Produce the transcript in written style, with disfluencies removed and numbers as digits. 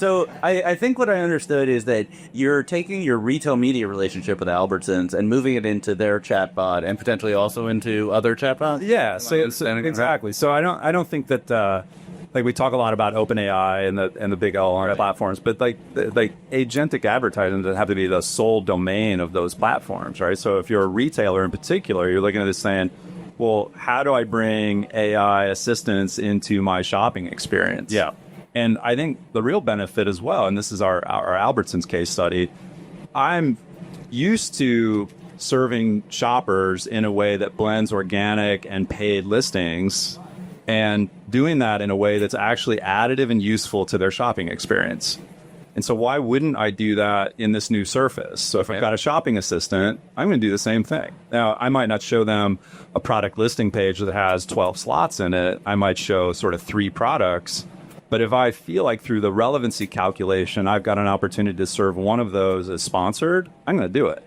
So I think what I understood is that you're taking your retail media relationship with Albertsons and moving it into their chatbot and potentially also into other chatbots. Yeah, exactly. So I don't think that like we talk a lot about OpenAI and the big LLM platforms, but like agentic advertising doesn't have to be the sole domain of those platforms, right? So if you're a retailer in particular, you're looking at this saying, well, how do I bring AI assistance into my shopping experience? Yeah. And I think the real benefit as well, and this is our Albertsons case study, I'm used to serving shoppers in a way that blends organic and paid listings and doing that in a way that's actually additive and useful to their shopping experience. And so why wouldn't I do that in this new surface? So if I've got a shopping assistant, I'm going to do the same thing. Now, I might not show them a product listing page that has 12 slots in it. I might show sort of 3 products. But if I feel like through the relevancy calculation, I've got an opportunity to serve one of those as sponsored, I'm going to do it.